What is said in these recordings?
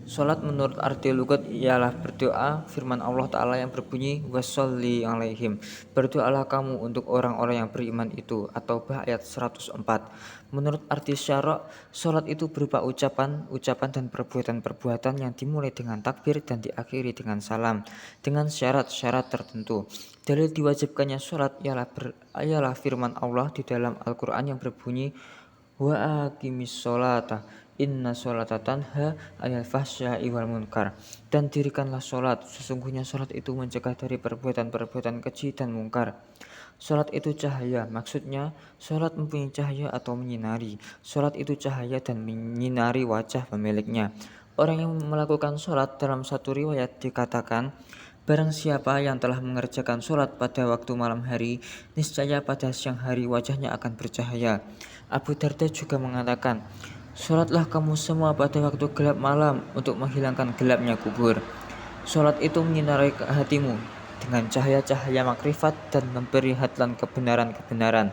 Salat menurut arti lugat ialah berdoa. Firman Allah Ta'ala yang berbunyi washolli alaihim, berdoalah kamu untuk orang-orang yang beriman itu, atau ayat 104. Menurut arti syara', salat itu berupa ucapan dan perbuatan-perbuatan yang dimulai dengan takbir dan diakhiri dengan salam, dengan syarat-syarat tertentu. Dalil diwajibkannya salat ialah firman Allah di dalam Al-Quran yang berbunyi wa aqimis sholata inna sholata tanha 'anil fahsya'i wal munkar, dan dirikanlah sholat, sesungguhnya sholat itu mencegah dari perbuatan-perbuatan keji dan mungkar. Sholat itu cahaya, maksudnya sholat mempunyai cahaya atau menyinari. Sholat itu cahaya dan menyinari wajah pemiliknya. Orang yang melakukan sholat, dalam satu riwayat dikatakan, barang siapa yang telah mengerjakan sholat pada waktu malam hari, niscaya pada siang hari wajahnya akan bercahaya. Abu Darda juga mengatakan, sholatlah kamu semua pada waktu gelap malam untuk menghilangkan gelapnya kubur. Sholat itu menyinari hatimu dengan cahaya-cahaya makrifat dan memperlihatkan kebenaran-kebenaran.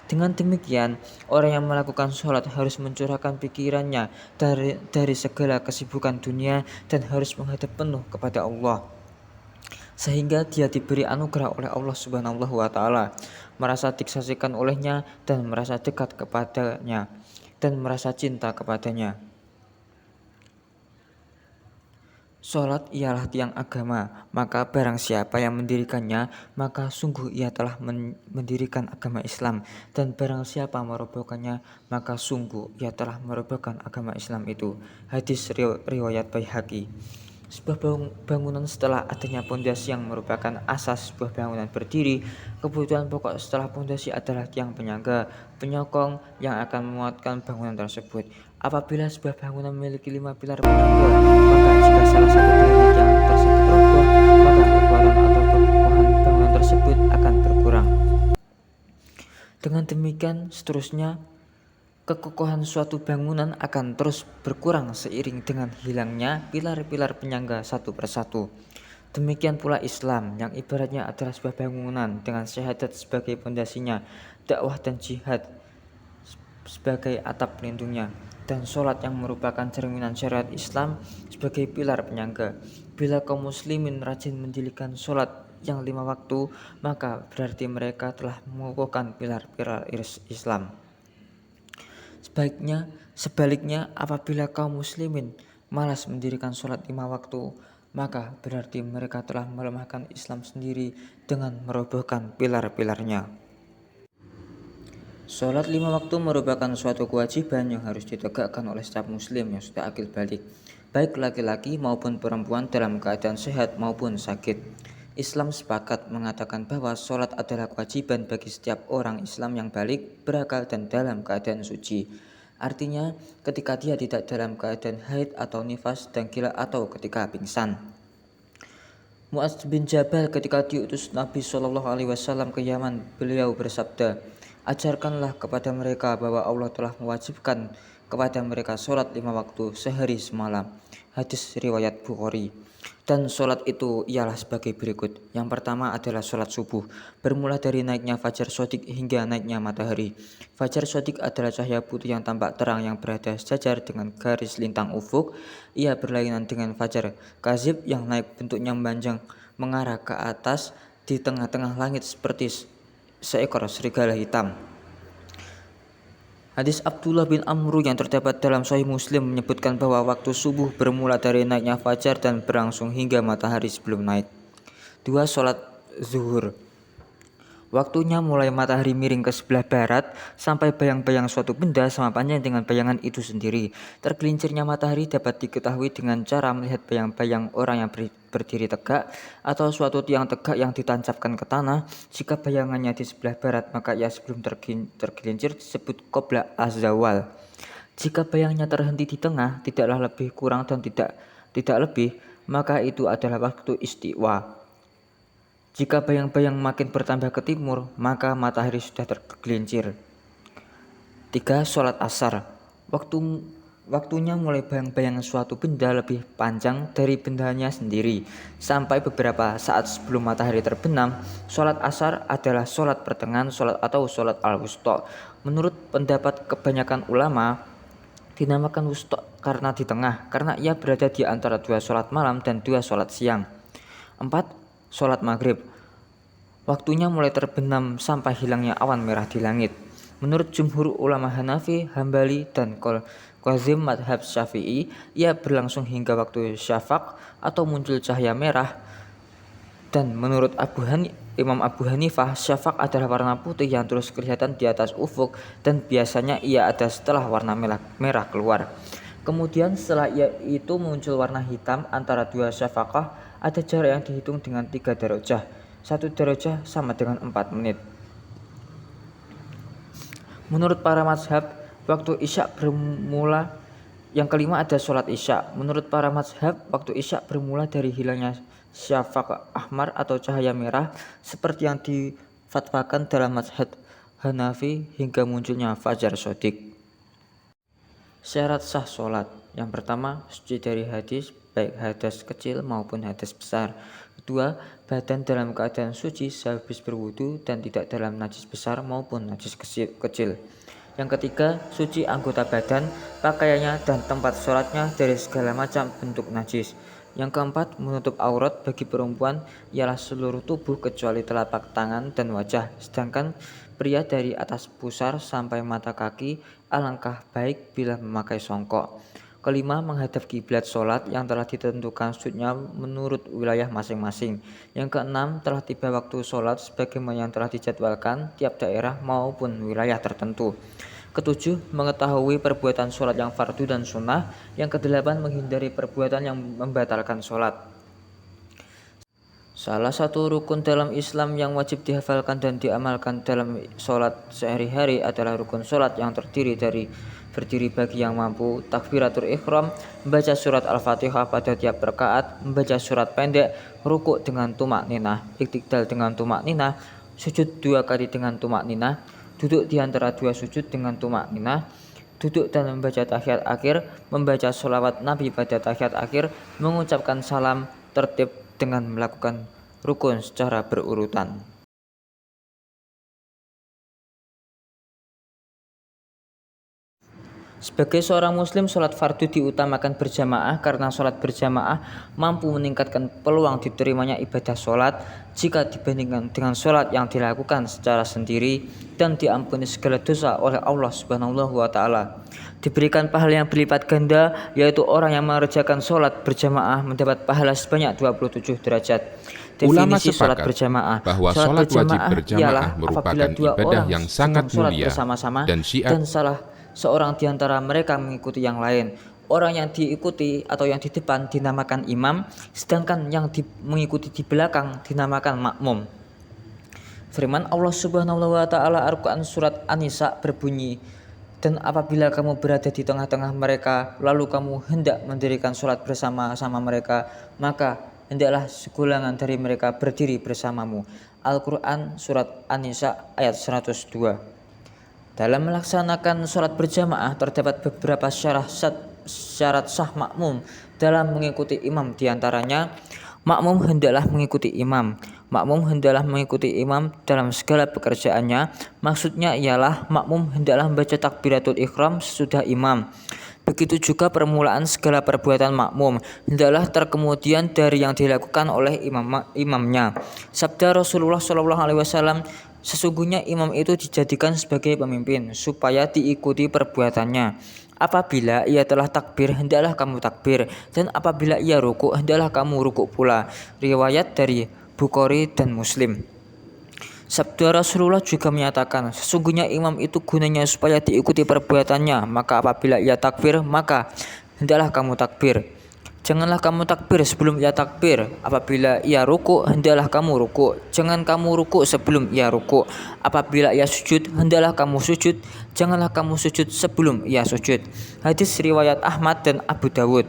Dengan demikian, orang yang melakukan sholat harus mencurahkan pikirannya dari segala kesibukan dunia dan harus menghadap penuh kepada Allah, sehingga dia diberi anugerah oleh Allah Subhanahu wa Ta'ala, merasa disaksikan olehnya dan merasa dekat kepadanya dan merasa cinta kepadanya. Sholat ialah tiang agama, maka barang siapa yang mendirikannya, maka sungguh ia telah mendirikan agama Islam, dan barang siapa merobohkannya, maka sungguh ia telah merobohkan agama Islam itu. Hadis riwayat Baihaqi. Sebuah bangunan setelah adanya pondasi yang merupakan asas sebuah bangunan berdiri. Kebutuhan pokok setelah pondasi adalah tiang penyangga, penyokong yang akan memuatkan bangunan tersebut. Apabila sebuah bangunan memiliki 5 pilar penyangga, maka jika salah satu dari tiang tersebut roboh, maka kekuatan atau kekokohan bangunan tersebut akan berkurang. Dengan demikian seterusnya, kekokohan suatu bangunan akan terus berkurang seiring dengan hilangnya pilar-pilar penyangga satu persatu. Demikian pula Islam yang ibaratnya adalah sebuah bangunan dengan syahadat sebagai pondasinya, dakwah dan jihad sebagai atap pelindungnya, dan sholat yang merupakan cerminan syariat Islam sebagai pilar penyangga. Bila kaum muslimin rajin mendirikan sholat yang 5 waktu, maka berarti mereka telah mengukuhkan pilar-pilar Islam. Sebaliknya, apabila kaum muslimin malas mendirikan sholat 5 waktu, maka berarti mereka telah melemahkan Islam sendiri dengan merobohkan pilar-pilarnya. Sholat 5 waktu merupakan suatu kewajiban yang harus ditegakkan oleh setiap muslim yang sudah akil balik, baik laki-laki maupun perempuan dalam keadaan sehat maupun sakit. Islam sepakat mengatakan bahwa sholat adalah kewajiban bagi setiap orang Islam yang balik, berakal dan dalam keadaan suci. Artinya, ketika dia tidak dalam keadaan haid atau nifas dan gila atau ketika pingsan. Mu'adz bin Jabal ketika diutus Nabi SAW ke Yaman, beliau bersabda, ajarkanlah kepada mereka bahwa Allah telah mewajibkan kepada mereka sholat 5 waktu sehari semalam. Hadis riwayat Bukhari. Dan sholat itu ialah sebagai berikut. Yang pertama adalah sholat subuh, bermula dari naiknya fajar shodiq hingga naiknya matahari. Fajar shodiq adalah cahaya putih yang tampak terang yang berada sejajar dengan garis lintang ufuk. Ia berlainan dengan fajar kazib yang naik bentuknya memanjang mengarah ke atas di tengah-tengah langit seperti seekor serigala hitam. Hadis Abdullah bin Amr yang terdapat dalam Sahih Muslim menyebutkan bahwa waktu subuh bermula dari naiknya fajar dan berlangsung hingga matahari sebelum naik. 2. Sholat zuhur. Waktunya mulai matahari miring ke sebelah barat sampai bayang-bayang suatu benda sama panjang dengan bayangan itu sendiri. Tergelincirnya matahari dapat diketahui dengan cara melihat bayang-bayang orang yang berdiri tegak atau suatu tiang tegak yang ditancapkan ke tanah. Jika bayangannya di sebelah barat, maka ia sebelum tergelincir disebut qobla az-zawal. Jika bayangnya terhenti di tengah, tidaklah lebih kurang dan tidak lebih, maka itu adalah waktu istiwa. Jika bayang-bayang makin bertambah ke timur, maka matahari sudah tergelincir. 3. Sholat asar. Waktunya mulai bayang-bayang suatu benda lebih panjang dari bendanya sendiri sampai beberapa saat sebelum matahari terbenam. Sholat asar adalah sholat pertengahan sholat atau sholat al-wusta. Menurut pendapat kebanyakan ulama, Dinamakan wusta karena di tengah, karena ia berada di antara 2 sholat malam dan 2 sholat siang. 4. Sholat maghrib. Waktunya mulai terbenam sampai hilangnya awan merah di langit. Menurut jumhur ulama Hanafi, Hambali, dan Qazim madhab Syafi'i, ia berlangsung hingga waktu syafaq atau muncul cahaya merah. Dan menurut Imam Abu Hanifah, syafaq adalah warna putih yang terus kelihatan di atas ufuk dan biasanya ia ada setelah warna merah keluar. Kemudian setelah itu muncul warna hitam antara 2 syafaqah. Ada jarak yang dihitung dengan 3 darajah. 1 darajah sama dengan 4 menit. Menurut para mazhab, waktu isya bermula. Yang kelima ada sholat isya. Menurut para mazhab, waktu isya bermula dari hilangnya syafaq ahmar atau cahaya merah seperti yang difatwakan dalam mazhab Hanafi hingga munculnya fajar shodiq. Syarat sah sholat. Yang pertama, suci dari hadis, baik hadas kecil maupun hadas besar. Kedua, badan dalam keadaan suci sehabis berwudu dan tidak dalam najis besar maupun najis kecil. Yang ketiga, suci anggota badan, pakaiannya dan tempat sholatnya dari segala macam bentuk najis. Yang keempat, menutup aurat bagi perempuan ialah seluruh tubuh kecuali telapak tangan dan wajah, sedangkan pria dari atas pusar sampai mata kaki. Alangkah baik bila memakai songkok. Kelima, menghadap kiblat sholat yang telah ditentukan sudutnya menurut wilayah masing-masing. Yang keenam, telah tiba waktu sholat sebagaimana yang telah dijadwalkan tiap daerah maupun wilayah tertentu. Ketujuh, mengetahui perbuatan sholat yang fardu dan sunnah. Yang kedelapan, menghindari perbuatan yang membatalkan sholat. Salah satu rukun dalam Islam yang wajib dihafalkan dan diamalkan dalam sholat sehari-hari adalah rukun sholat yang terdiri dari berdiri bagi yang mampu, takbiratul ihram, membaca surat Al-Fatihah pada tiap rakaat, membaca surat pendek, rukuk dengan tumak ninah, iktidal dengan tumak ninah, sujud 2 kali dengan tumak ninah, duduk di antara 2 sujud dengan tumak ninah, duduk dan membaca tahiyat akhir, membaca sholawat Nabi pada tahiyat akhir, mengucapkan salam tertib dengan melakukan rukun secara berurutan. Sebagai seorang muslim, sholat fardu diutamakan berjamaah karena sholat berjamaah mampu meningkatkan peluang diterimanya ibadah sholat jika dibandingkan dengan sholat yang dilakukan secara sendiri dan diampuni segala dosa oleh Allah Subhanahu wa Ta'ala. Diberikan pahala yang berlipat ganda, yaitu orang yang mengerjakan sholat berjamaah mendapat pahala sebanyak 27 derajat. Definisi sholat berjamaah. Bahwa sholat wajib berjamaah merupakan ibadah yang sangat mulia dan syiar dan salah seorang di antara mereka mengikuti yang lain. Orang yang diikuti atau yang di depan dinamakan imam, sedangkan yang mengikuti di belakang dinamakan makmum. Firman Allah Subhanahu wa Ta'ala Al-Quran surat An-Nisa berbunyi, dan apabila kamu berada di tengah-tengah mereka, lalu kamu hendak mendirikan sholat bersama-sama mereka, maka hendaklah segolongan dari mereka berdiri bersamamu. Al-Quran surat An-Nisa ayat 102. Dalam melaksanakan sholat berjamaah terdapat beberapa syarat sah makmum dalam mengikuti imam. Di antaranya, makmum hendaklah mengikuti imam. Makmum hendaklah mengikuti imam dalam segala pekerjaannya. Maksudnya ialah makmum hendaklah membaca takbiratul ihram sesudah imam. Begitu juga permulaan segala perbuatan makmum hendaklah terkemudian dari yang dilakukan oleh imamnya. Sabda Rasulullah SAW, sesungguhnya imam itu dijadikan sebagai pemimpin supaya diikuti perbuatannya. Apabila ia telah takbir, hendaklah kamu takbir, dan apabila ia rukuk, hendaklah kamu rukuk pula. Riwayat dari Bukhari dan Muslim. Sabda Rasulullah juga menyatakan, sesungguhnya imam itu gunanya supaya diikuti perbuatannya, maka apabila ia takbir, maka hendaklah kamu takbir. Janganlah kamu takbir sebelum ia takbir. Apabila ia rukuk, hendaklah kamu rukuk. Jangan kamu rukuk sebelum ia rukuk. Apabila ia sujud, hendaklah kamu sujud. Janganlah kamu sujud sebelum ia sujud. Hadis riwayat Ahmad dan Abu Dawud.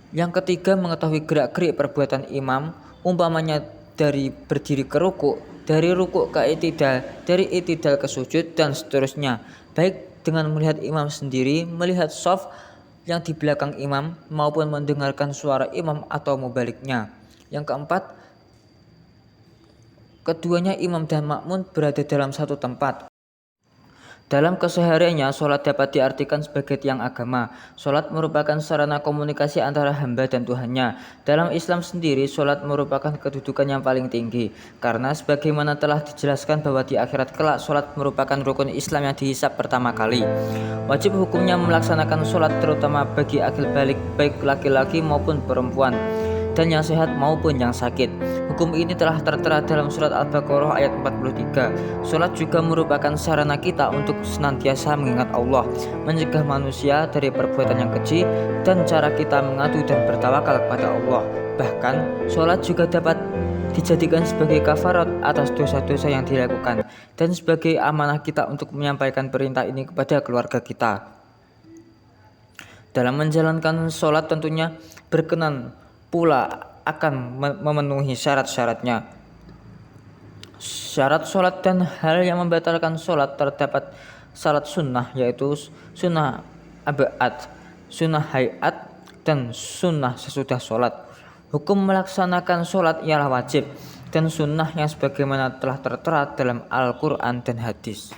Yang ketiga, mengetahui gerak-gerik perbuatan imam, umpamanya dari berdiri ke rukuk, dari rukuk ke i'tidal, dari i'tidal ke sujud, dan seterusnya. Baik dengan melihat imam sendiri, melihat shaf yang di belakang imam, maupun mendengarkan suara imam atau mubaliknya. Yang keempat, keduanya imam dan makmum berada dalam satu tempat. Dalam kesehariannya, sholat dapat diartikan sebagai tiang agama. Sholat merupakan sarana komunikasi antara hamba dan Tuhannya. Dalam Islam sendiri, sholat merupakan kedudukan yang paling tinggi. Karena sebagaimana telah dijelaskan bahwa di akhirat kelak, sholat merupakan rukun Islam yang dihisab pertama kali. Wajib hukumnya melaksanakan sholat terutama bagi akil balik, baik laki-laki maupun perempuan, dan yang sehat maupun yang sakit. Hukum ini telah tertera dalam surat Al-Baqarah ayat 43. Sholat juga merupakan sarana kita untuk senantiasa mengingat Allah, mencegah manusia dari perbuatan yang keji, dan cara kita mengadu dan bertawakal kepada Allah. Bahkan, sholat juga dapat dijadikan sebagai kafarat atas dosa-dosa yang dilakukan, dan sebagai amanah kita untuk menyampaikan perintah ini kepada keluarga kita. Dalam menjalankan sholat tentunya berkenan pula akan memenuhi syarat-syaratnya. Syarat sholat dan hal yang membatalkan sholat terdapat syarat sunnah, yaitu sunnah abad, sunnah hayat, dan sunnah sesudah sholat. Hukum melaksanakan sholat ialah wajib dan sunnah yang sebagaimana telah tertera dalam Al-Quran dan hadis.